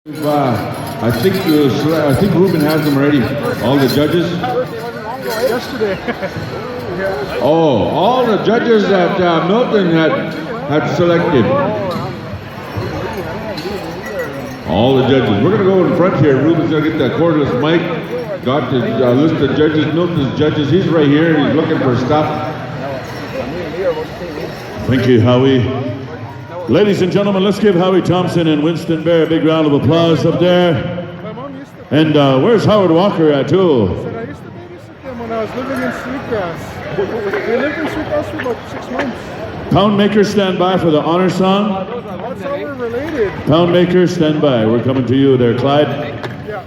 I think Ruben has them already. All the judges. Yesterday. Oh, all the judges that Milton had selected. All the judges. We're gonna go in front here. Ruben's gonna get that cordless mic. Got the list of judges. Milton's judges. He's right here. He's looking for stuff. Thank you, Howie. Ladies and gentlemen, let's give Howie Thompson and Winston Bear a big round of applause up there. And where's Howard Walker at too? I used to babysit them when I was living in Sweetgrass. They lived in Sweetgrass for about 6 months. Poundmaker, stand by for the honor song. That's how we're related. Poundmaker, stand by. We're coming to you there, Clyde. Yeah.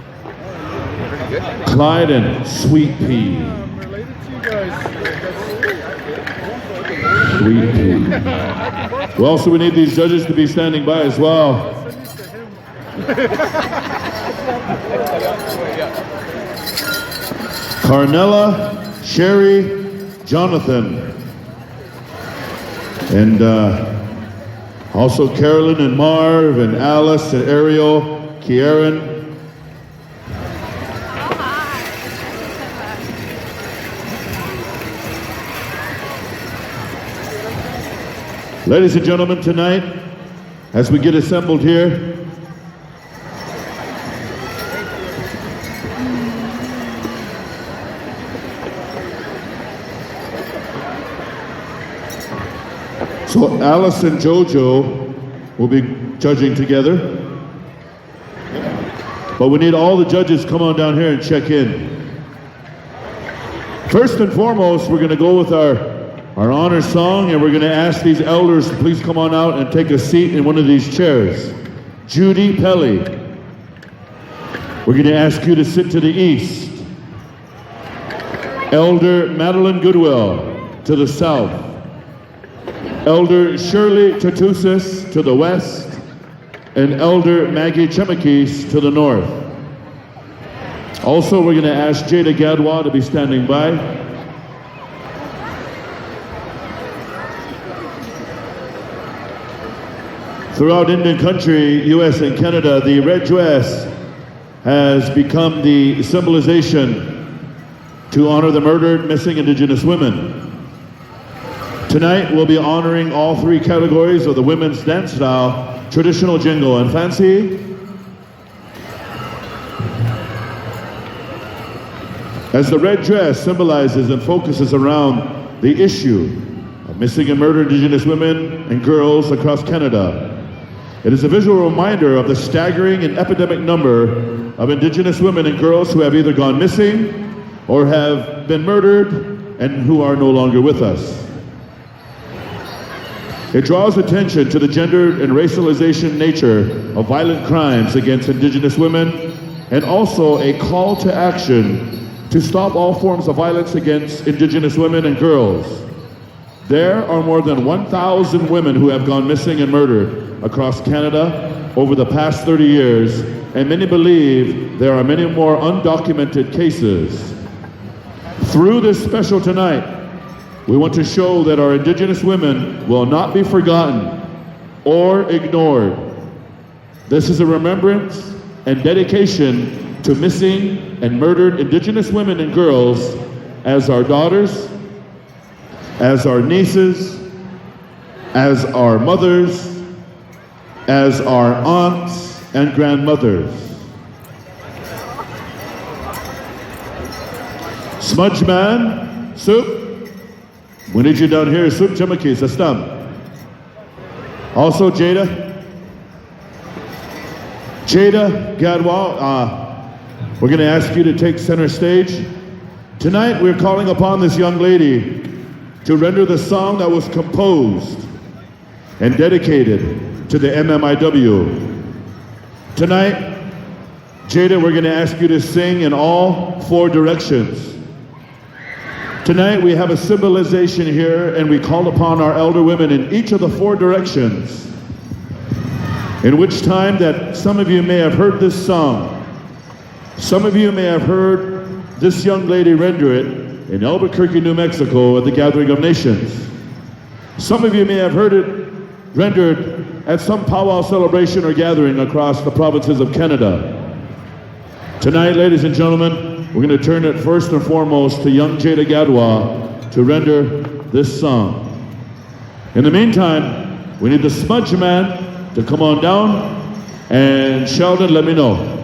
Clyde and Sweet Pea. I'm related to you guys. Sweet Pea. Well, so we need these judges to be standing by as well. Carnella, Sherry, Jonathan, and also Carolyn and Marv and Alice and Ariel, Kieran. Ladies and gentlemen, tonight, as we get assembled here, so Alice and Jojo will be judging together, but we need all the judges come on down here and check in. First and foremost, we're going to go with our honor song, and we're going to ask these elders to please come on out and take a seat in one of these chairs. Judy Pelly, we're going to ask you to sit to the east. Elder Madeline Goodwill to the south. Elder Shirley Tatusis to the west, and Elder Maggie Chemikis to the north. Also, we're going to ask Jayda Gadwa to be standing by. Throughout Indian country, US and Canada, the red dress has become the symbolization to honor the murdered, missing Indigenous women. Tonight, we'll be honoring all 3 categories of the women's dance style, traditional jingle and fancy. As the red dress symbolizes and focuses around the issue of missing and murdered Indigenous women and girls across Canada. It is a visual reminder of the staggering and epidemic number of Indigenous women and girls who have either gone missing or have been murdered and who are no longer with us. It draws attention to the gendered and racialization nature of violent crimes against Indigenous women, and also a call to action to stop all forms of violence against Indigenous women and girls. There are more than 1,000 women who have gone missing and murdered across Canada over the past 30 years, and many believe there are many more undocumented cases. Through this special tonight, we want to show that our Indigenous women will not be forgotten or ignored. This is a remembrance and dedication to missing and murdered Indigenous women and girls as our daughters, as our nieces, as our mothers, as our aunts and grandmothers. Smudge Man, Soup, we need you down here. Soup Chemikis, Astam. Also Jayda Gadwa, we're going to ask you to take center stage. Tonight we're calling upon this young lady to render the song that was composed and dedicated to the MMIW. Tonight, Jayda, we're going to ask you to sing in all 4 directions. Tonight we have a symbolization here, and we call upon our elder women in each of the 4 directions, in which time that some of you may have heard this song. Some of you may have heard this young lady render it in Albuquerque, New Mexico at the Gathering of Nations. Some of you may have heard it rendered at some powwow celebration or gathering across the provinces of Canada. Tonight, ladies and gentlemen, we're going to turn it first and foremost to young Jayda Gadwa to render this song. In the meantime, we need the smudge man to come on down, and Sheldon, let me know.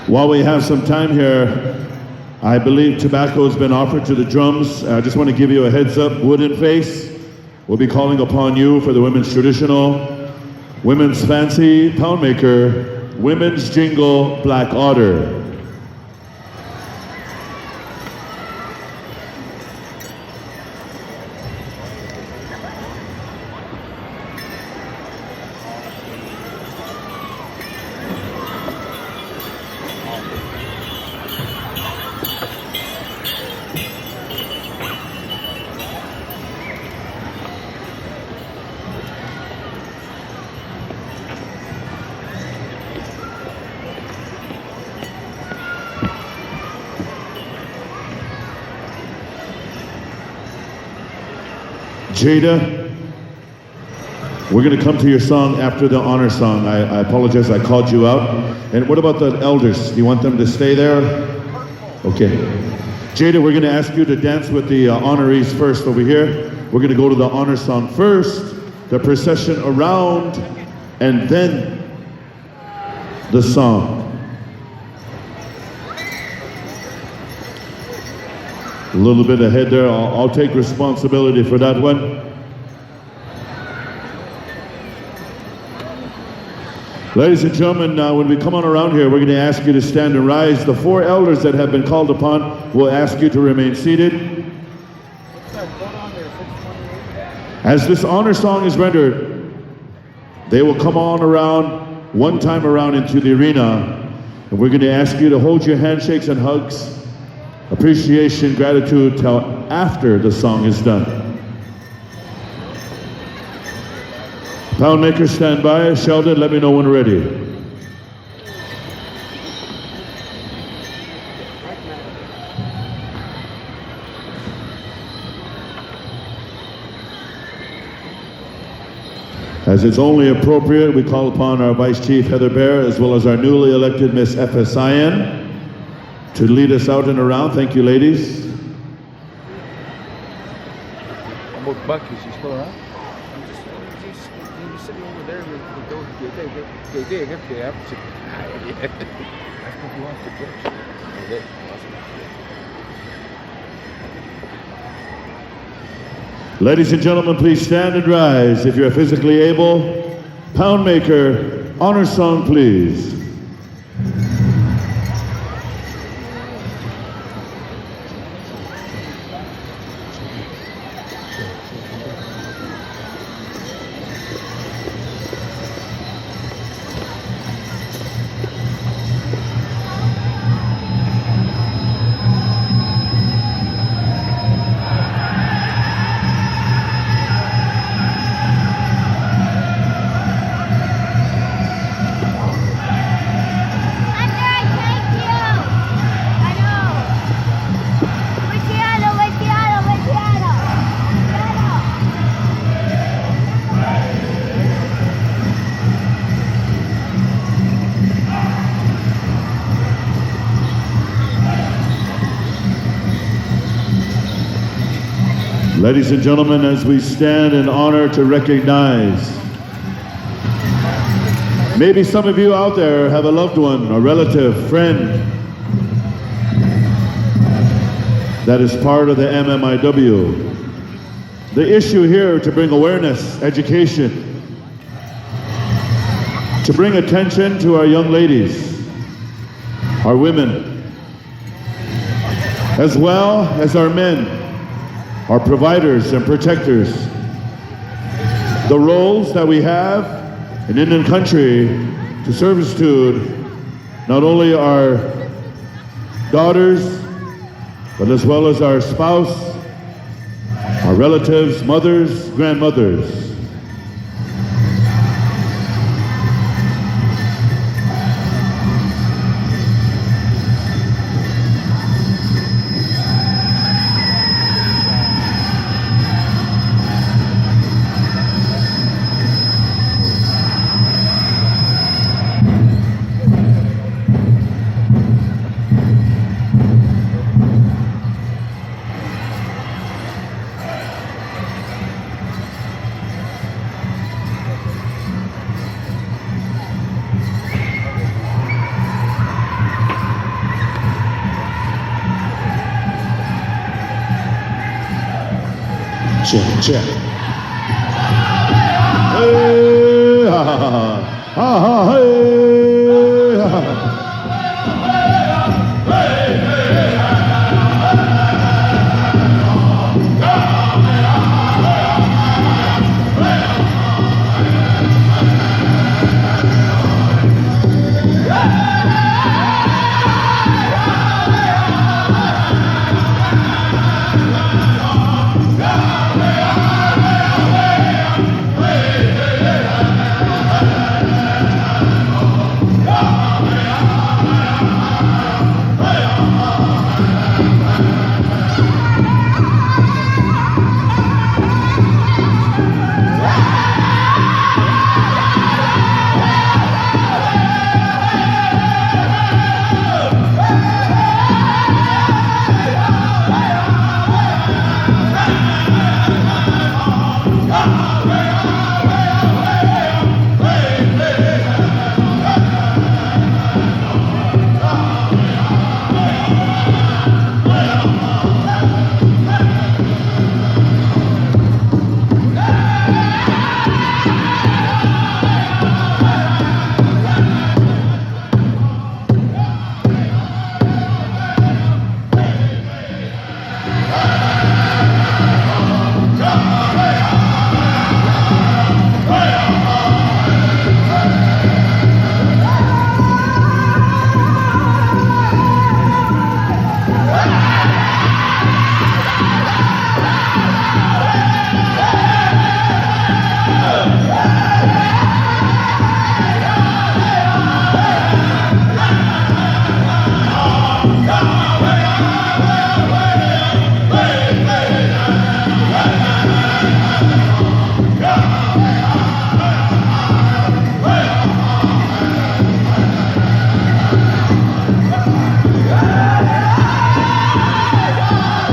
While we have some time here, I believe tobacco has been offered to the drums. I just want to give you a heads up, Wooden Face will be calling upon you for the women's traditional, women's fancy, pound maker, women's jingle, Black Otter. Jayda, we're going to come to your song after the honor song. I apologize, I called you out. And what about the elders? Do you want them to stay there? Okay. Jayda, we're going to ask you to dance with the honorees first over here. We're going to go to the honor song first, the procession around, and then the song. A little bit ahead there. I'll take responsibility for that one. Ladies and gentlemen, when we come on around here, we're going to ask you to stand and rise. The four elders that have been called upon will ask you to remain seated. As this honor song is rendered, they will come on around, one time around into the arena, and we're going to ask you to hold your handshakes and hugs, appreciation, gratitude till after the song is done. Pound makers, stand by. Sheldon, let me know when ready. As it's only appropriate, we call upon our Vice Chief Heather Bear as well as our newly elected Miss FSIN to lead us out and around. Thank you, ladies. How about Buck? Is he still around? He's sitting over there with those. Ladies and gentlemen, please stand and rise if you're physically able. Pound maker, honor song, please. Ladies and gentlemen, as we stand in honor to recognize, maybe some of you out there have a loved one, a relative, friend that is part of the MMIW. The issue here to bring awareness, education, to bring attention to our young ladies, our women, as well as our men, our providers and protectors. The roles that we have in Indian country to servitude not only our daughters, but as well as our spouse, our relatives, mothers, grandmothers. Check. Hey, ha, ha, ha, hey, ha, ha.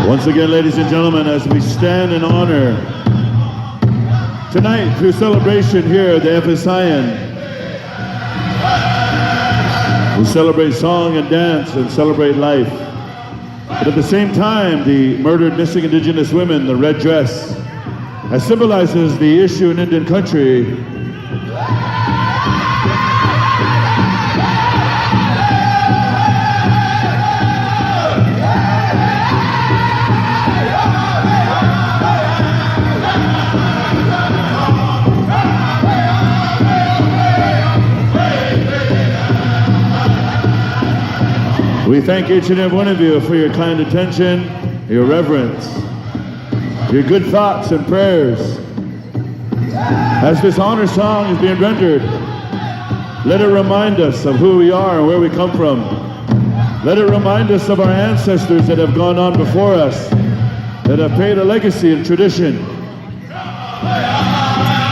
Once again, ladies and gentlemen, as we stand in honor tonight through celebration here at the FSIN, we celebrate song and dance and celebrate life. But at the same time, the murdered missing Indigenous women, the red dress, as symbolizes the issue in Indian country. We thank each and every one of you for your kind attention, your reverence, your good thoughts and prayers. As this honor song is being rendered, let it remind us of who we are and where we come from. Let it remind us of our ancestors that have gone on before us, that have paid a legacy and tradition.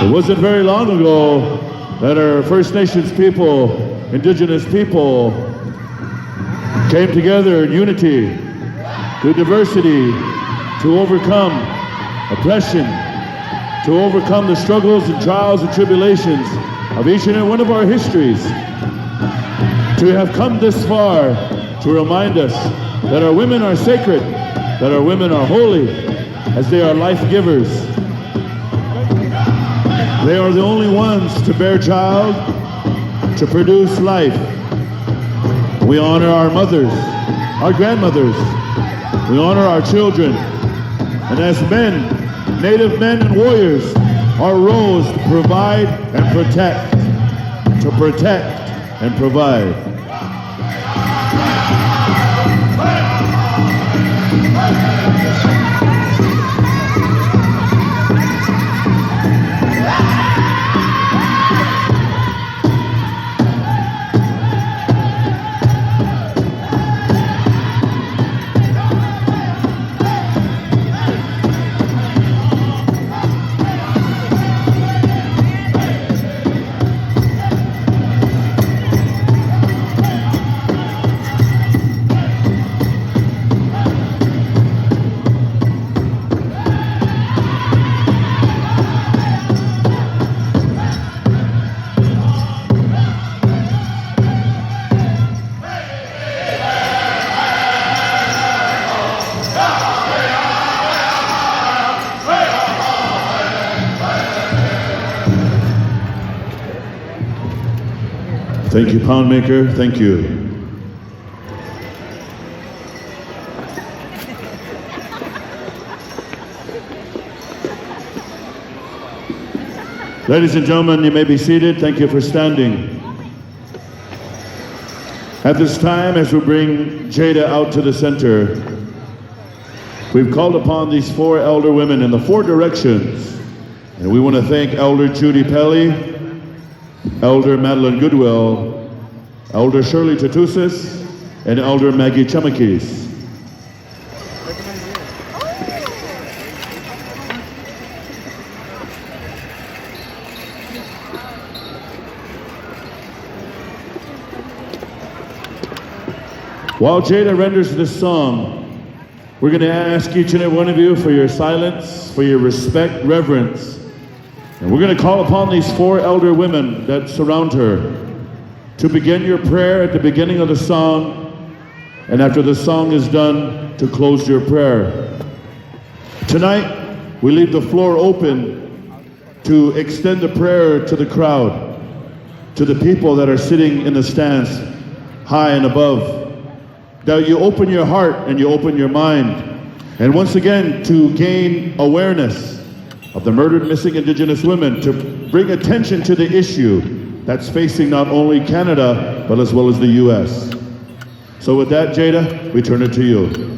It wasn't very long ago that our First Nations people, Indigenous people, came together in unity, through diversity, to overcome oppression, to overcome the struggles and trials and tribulations of each and every one of our histories, to have come this far to remind us that our women are sacred, that our women are holy, as they are life givers. They are the only ones to bear child, to produce life. We honor our mothers, our grandmothers. We honor our children. And as men, Native men and warriors, our roles to provide and protect. to protect and provide. Thank you, Poundmaker. Thank you. Ladies and gentlemen, you may be seated. Thank you for standing. At this time, as we bring Jayda out to the center, we've called upon these 4 elder women in the 4 directions. And we want to thank Elder Judy Pelly, Elder Madeline Goodwill, Elder Shirley Tatusis, and Elder Maggie Chamakis. While Jayda renders this song, we're going to ask each and every one of you for your silence, for your respect, reverence. And we're going to call upon these 4 elder women that surround her to begin your prayer at the beginning of the song, and after the song is done, to close your prayer. Tonight, we leave the floor open to extend the prayer to the crowd, to the people that are sitting in the stands, high and above. That you open your heart and you open your mind. And once again, to gain awareness of the murdered missing Indigenous women, to bring attention to the issue that's facing not only Canada, but as well as the US. So with that, Jayda, we turn it to you.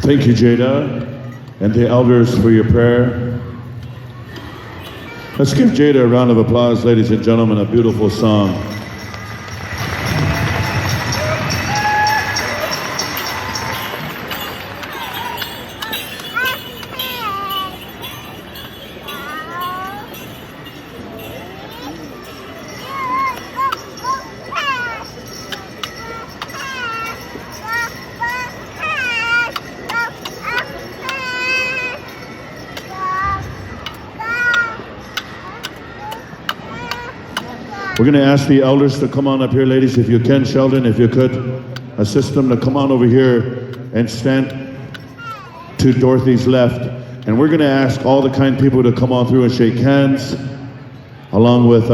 Thank you, Jayda, and the elders for your prayer. Let's give Jayda a round of applause, ladies and gentlemen, a beautiful song. We're going to ask the elders to come on up here, ladies, if you can. Sheldon, if you could assist them to come on over here and stand to Dorothy's left. And we're going to ask all the kind people to come on through and shake hands, along with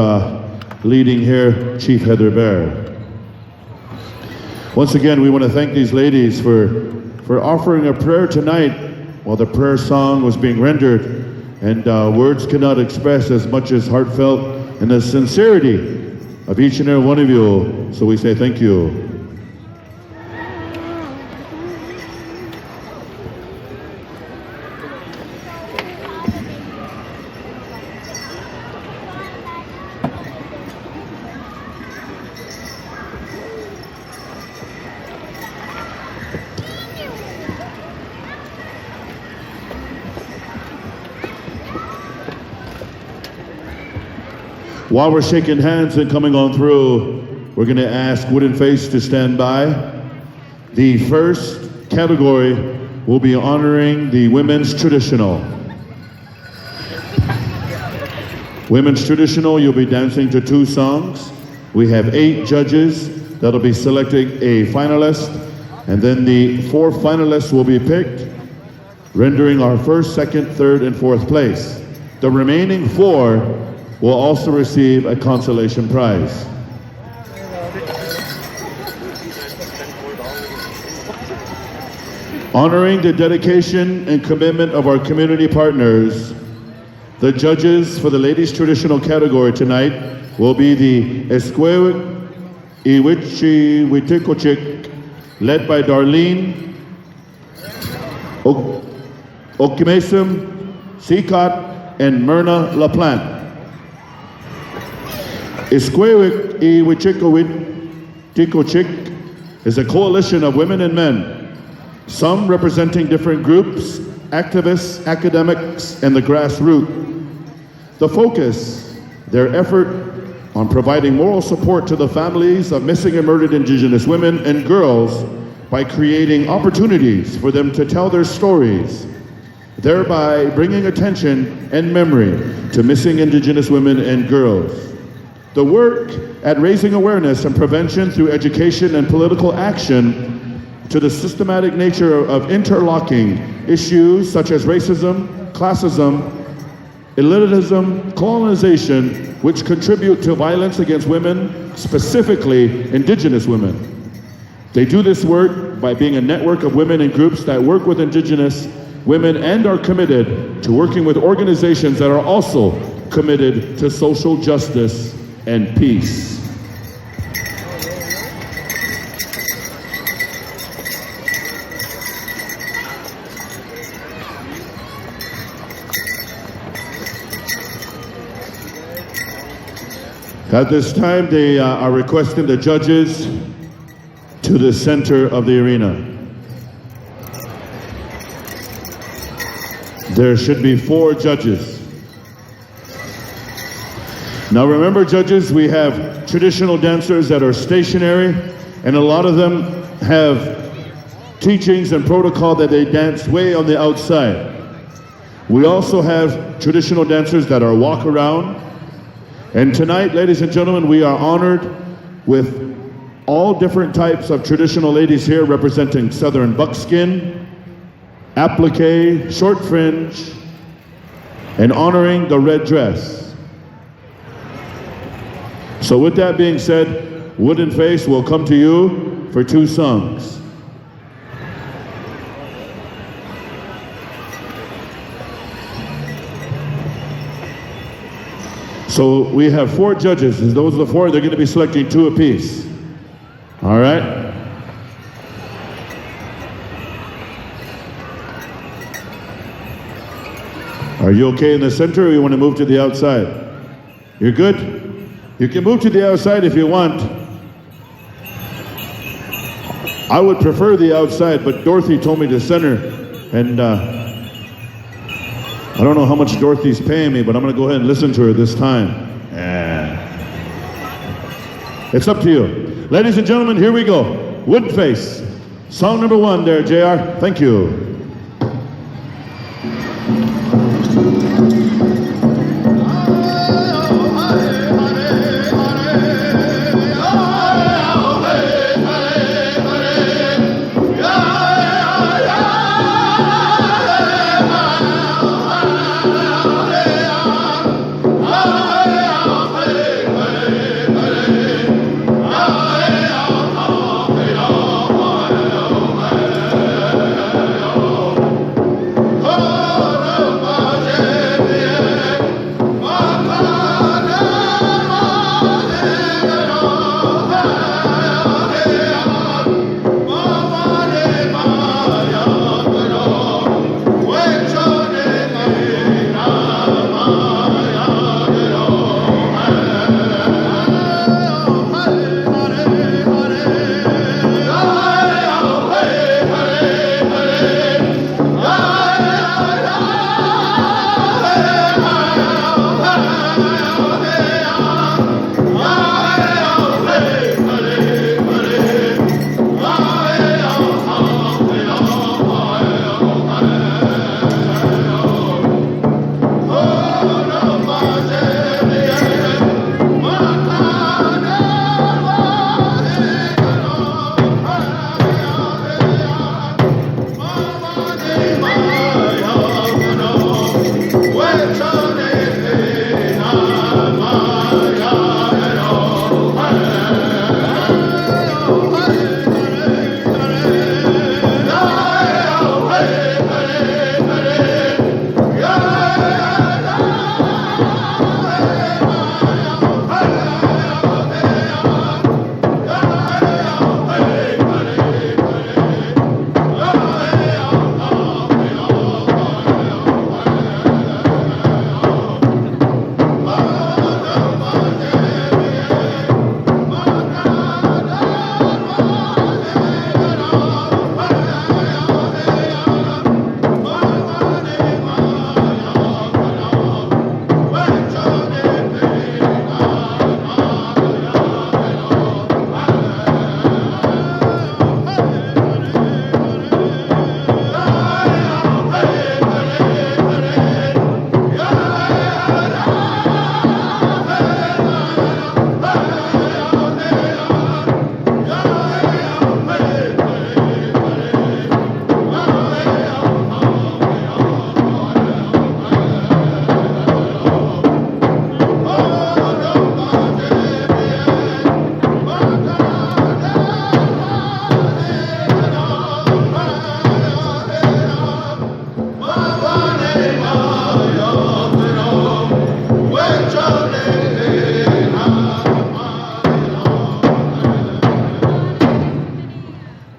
leading here, Chief Heather Bear. Once again, we want to thank these ladies for offering a prayer tonight while the prayer song was being rendered. And words cannot express as much as heartfelt and the sincerity of each and every one of you. So we say thank you. While we're shaking hands and coming on through, we're going to ask Wooden Face to stand by. The first category will be honoring the women's traditional. Women's traditional, you'll be dancing to 2 songs. We have 8 judges that'll be selecting a finalist, and then the 4 finalists will be picked, rendering our 1st, 2nd, 3rd, and 4th place. The remaining 4 will also receive a consolation prize. Honoring the dedication and commitment of our community partners, the judges for the ladies' traditional category tonight will be the Eskwewik Iwichi Witikochik, led by Darlene Okimesum, Sikat, and Myrna LaPlante. Eskwewik Iwichikochik is a coalition of women and men, some representing different groups, activists, academics, and the grassroots. The focus, their effort on providing moral support to the families of missing and murdered Indigenous women and girls by creating opportunities for them to tell their stories, thereby bringing attention and memory to missing Indigenous women and girls. The work at raising awareness and prevention through education and political action to the systematic nature of interlocking issues such as racism, classism, elitism, colonization, which contribute to violence against women, specifically Indigenous women. They do this work by being a network of women and groups that work with Indigenous women and are committed to working with organizations that are also committed to social justice and peace. At this time, they are requesting the judges to the center of the arena. There should be 4 judges. Now remember, judges, we have traditional dancers that are stationary, and a lot of them have teachings and protocol that they dance way on the outside. We also have traditional dancers that are walk around. And tonight, ladies and gentlemen, we are honored with all different types of traditional ladies here representing Southern buckskin, applique, short fringe, and honoring the red dress. So with that being said, Wooden Face will come to you for 2 songs. So we have 4 judges, and those are the 4, they're going to be selecting 2 apiece. All right? Are you okay in the center or you want to move to the outside? You're good? You can move to the outside if you want. I would prefer the outside, but Dorothy told me to center, and I don't know how much Dorothy's paying me, but I'm going to go ahead and listen to her this time. It's up to you. Ladies and gentlemen, here we go. Wooden Face. Song number 1 there, JR. Thank you.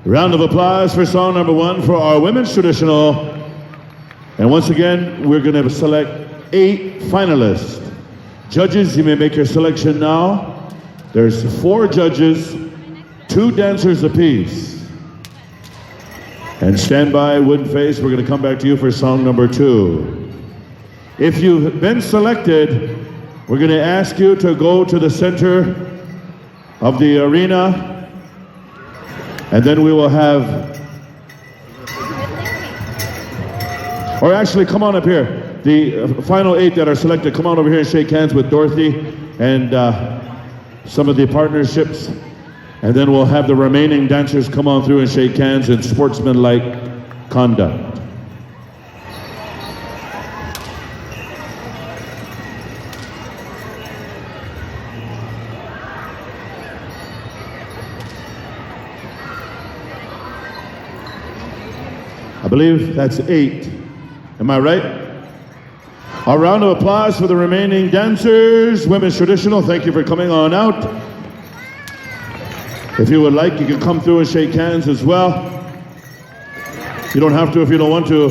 Round of applause for song number 1 for our women's traditional. And once again, we're going to select 8 finalists. Judges, you may make your selection now. There's 4 judges, 2 dancers apiece. And stand by, Wooden Face, we're going to come back to you for song number 2. If you've been selected, we're going to ask you to go to the center of the arena, and then we will have, or actually come on up here. The final 8 that are selected, come on over here and shake hands with Dorothy and some of the partnerships. And then we'll have the remaining dancers come on through and shake hands in sportsmanlike conduct. I believe that's 8. Am I right? A round of applause for the remaining dancers. Women's traditional, thank you for coming on out. If you would like, you can come through and shake hands as well. You don't have to if you don't want to.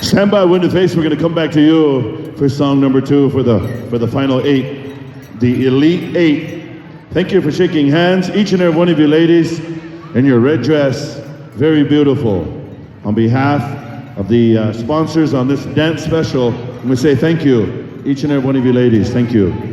Stand by, Win the Face. We're going to come back to you for song number 2 for the final 8, the Elite 8. Thank you for shaking hands, each and every one of you ladies in your red dress, very beautiful. On behalf of the sponsors on this dance special, I'm going to say thank you, each and every one of you ladies. Thank you.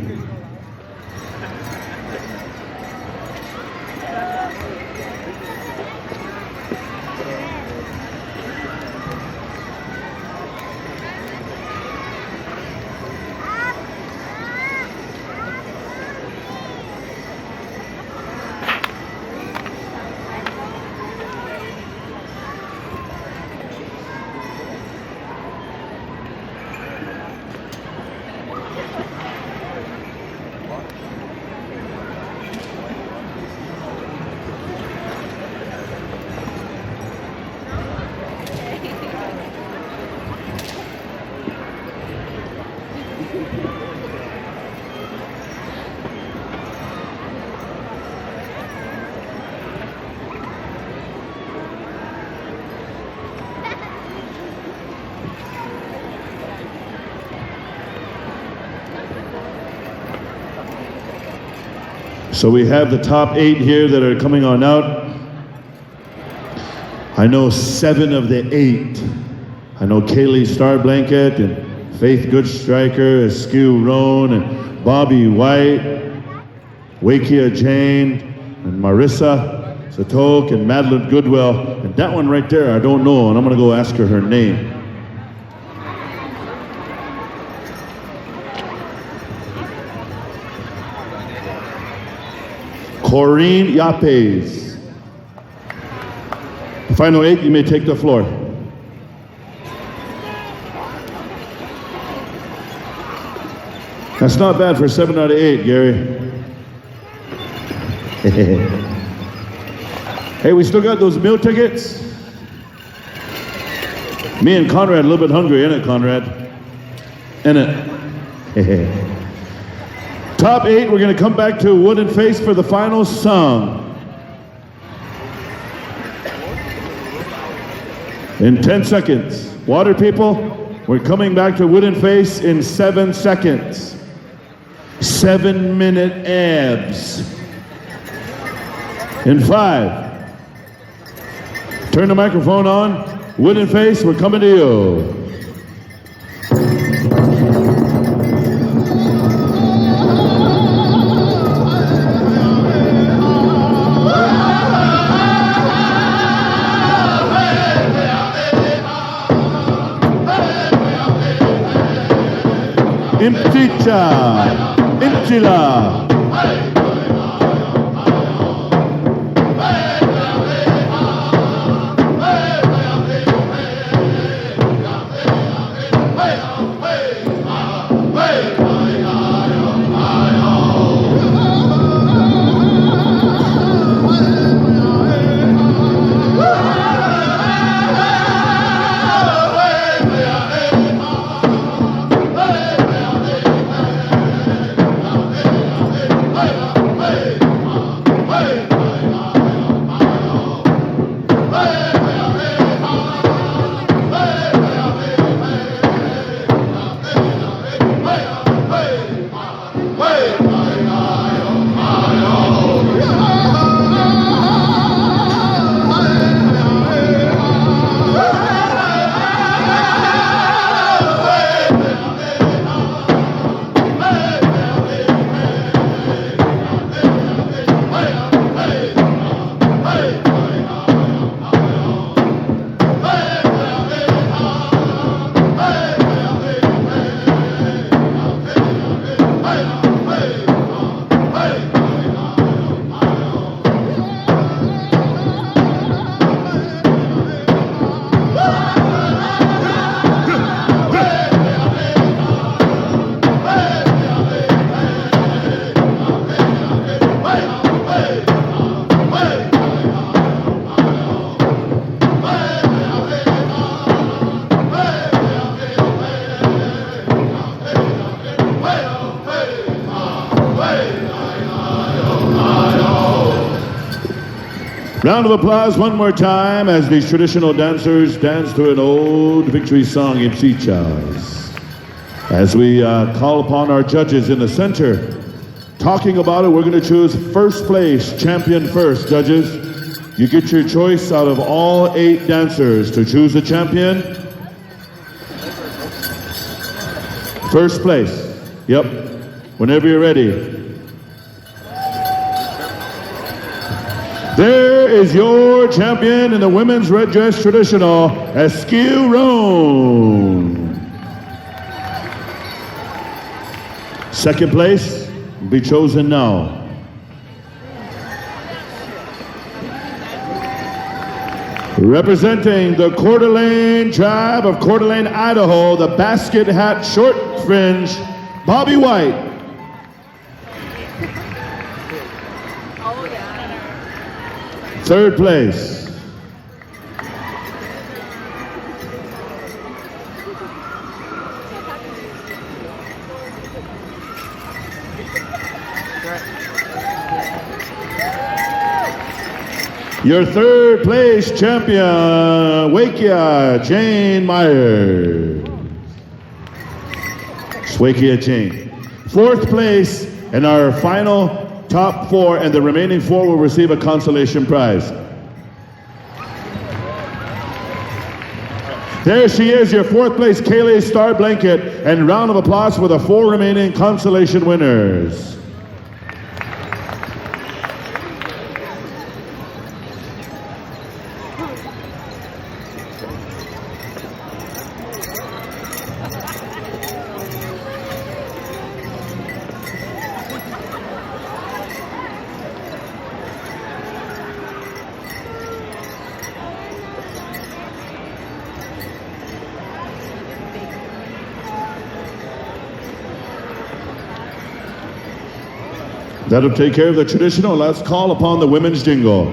So we have the top 8 here that are coming on out. I know 7 of the 8. I know Kaylee Star Blanket and Faith Goodstriker, Askew Roan, and Bobby White, Wakia Jane, and Marissa Satok, and Madeline Goodwell. And that one right there, I don't know, and I'm gonna go ask her name. Corinne Yapes. The final 8, you may take the floor. That's not bad for 7 out of 8, Gary. Hey, we still got those meal tickets? Me and Conrad a little bit hungry, innit, Conrad? Innit? Top 8, we're going to come back to Wooden Face for the final song. In 10 seconds. Water people, we're coming back to Wooden Face in 7 seconds. 7-minute abs. In 5. Turn the microphone on. Wooden Face, we're coming to you. Imchicha, Imchila. Round of applause one more time as these traditional dancers dance to an old victory song in Chichas. As we call upon our judges in the center, talking about it, we're going to choose first place, champion first, judges. You get your choice out of all 8 dancers to choose a champion. First place. Yep. Whenever you're ready. There is your champion in the women's red dress traditional, Askew Roan. Second place will be chosen now. Representing the Coeur d'Alene tribe of Coeur d'Alene, Idaho, the basket hat short fringe, Bobby White. Third place. Your third place champion, Wakia Jane Myers. Wakia Jane. Fourth place, and our final top 4, and the remaining 4 will receive a consolation prize. There she is, your 4th place, Kaylee Star Blanket, and round of applause for the 4 remaining consolation winners. That'll take care of the traditional. Let's call upon the women's jingle.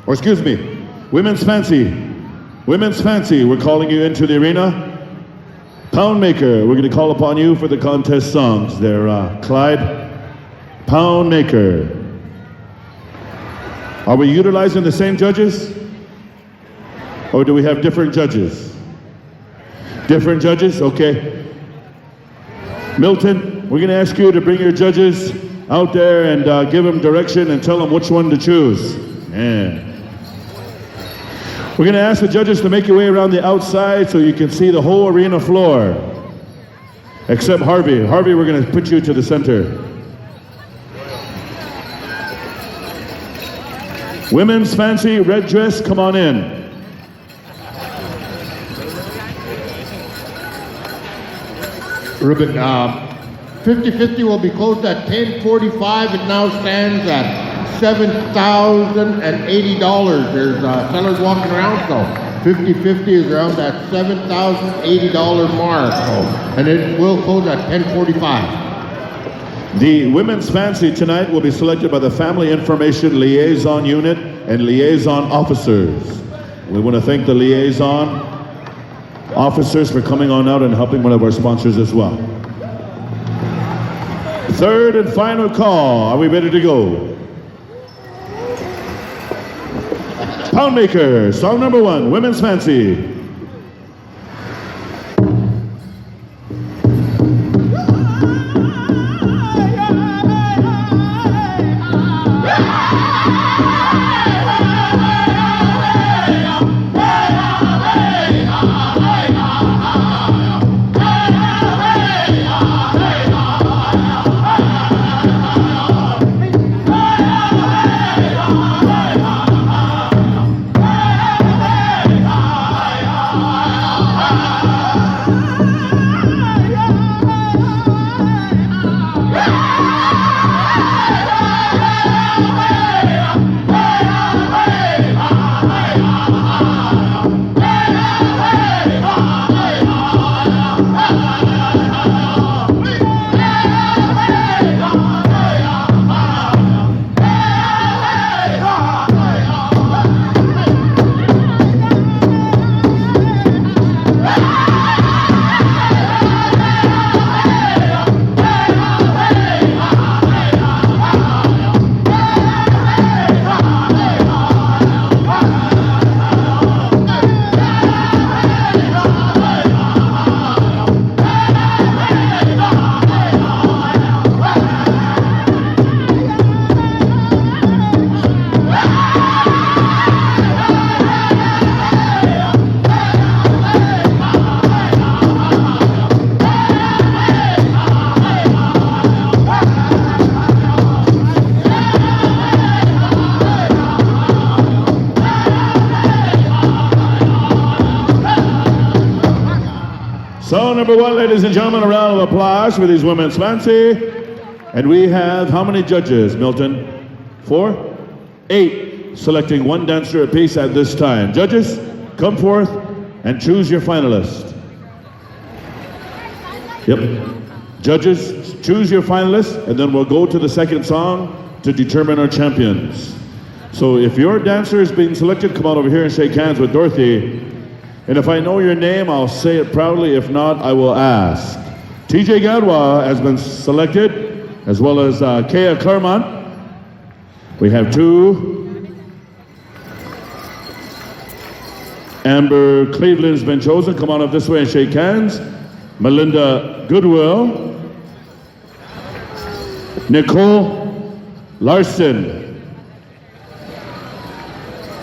Or excuse me, women's fancy. Women's fancy, we're calling you into the arena. Pound Maker, we're gonna call upon you for the contest songs. They're Clyde, Pound Maker. Are we utilizing the same judges? Or do we have different judges? Different judges, okay. Milton, we're gonna ask you to bring your judges out there and give them direction and tell them which one to choose. Yeah. We're gonna ask the judges to make your way around the outside so you can see the whole arena floor. Except Harvey. Harvey, we're gonna put you to the center. Women's fancy red dress, come on in. Ruben, 50-50 will be closed at 10:45. It now stands at $7,080. There's sellers walking around, so 50-50 is around that $7,080 mark. So, and it will close at 10:45. The women's fancy tonight will be selected by the Family Information Liaison Unit and Liaison Officers. We want to thank the liaison officers for coming on out and helping one of our sponsors as well. Third and final call. Are we ready to go? Pound Maker, song number 1, Women's Fancy. So number one, ladies and gentlemen, a round of applause for these women's fancy. And we have how many judges, Milton? 4? 8, selecting one dancer apiece at this time. Judges, come forth and choose your finalist. Yep. Judges, choose your finalists, and then we'll go to the second song to determine our champions. So if your dancer is being selected, come on over here and shake hands with Dorothy. And if I know your name, I'll say it proudly. If not, I will ask. TJ Gadwa has been selected, as well as Kea Claremont. We have 2. Amber Cleveland's been chosen. Come on up this way and shake hands. Melinda Goodwill. Nicole Larson.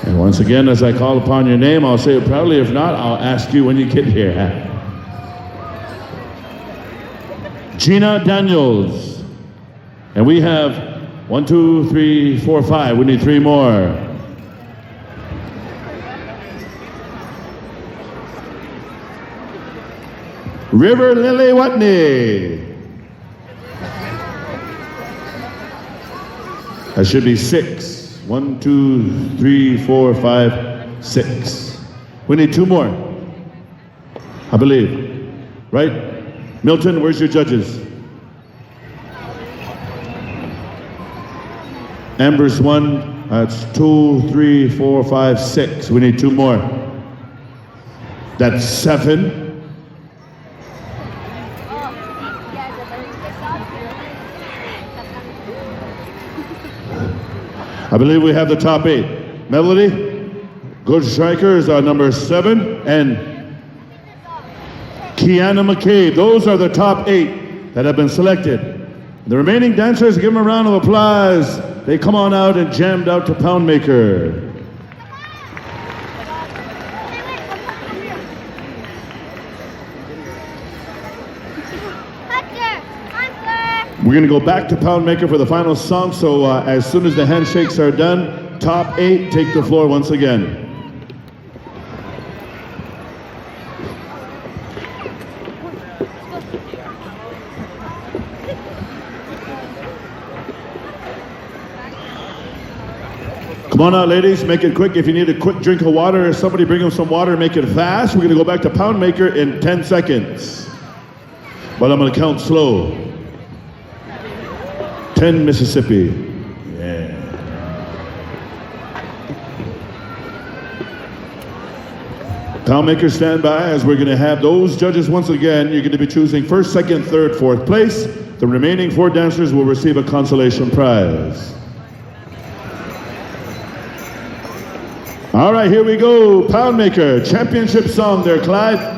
And once again, as I call upon your name, I'll say it proudly. If not, I'll ask you when you get here. Gina Daniels. And we have 1, 2, 3, 4, 5. We need 3 more. River Lily Watney. That should be 6. 1, 2, 3, 4, 5, 6. We need 2 more, I believe. Right? Milton, where's your judges? Amber's 1, that's 2, 3, 4, 5, 6. We need 2 more. That's 7. I believe we have the top 8. Melody, good striker is number 7, and Kiana McCabe. Those are the top 8 that have been selected. The remaining dancers, give them a round of applause. They come on out and jammed out to Poundmaker. We're gonna go back to Poundmaker for the final song, so as soon as the handshakes are done, top 8 take the floor once again. Come on out, ladies, make it quick. If you need a quick drink of water, or somebody bring them some water, make it fast. We're gonna go back to Poundmaker in 10 seconds. But I'm gonna count slow. 10 Mississippi. Yeah. Poundmaker, stand by as we're gonna have those judges once again. You're gonna be choosing 1st, 2nd, 3rd, 4th place. The remaining 4 dancers will receive a consolation prize. All right, here we go. Poundmaker, championship song there, Clyde.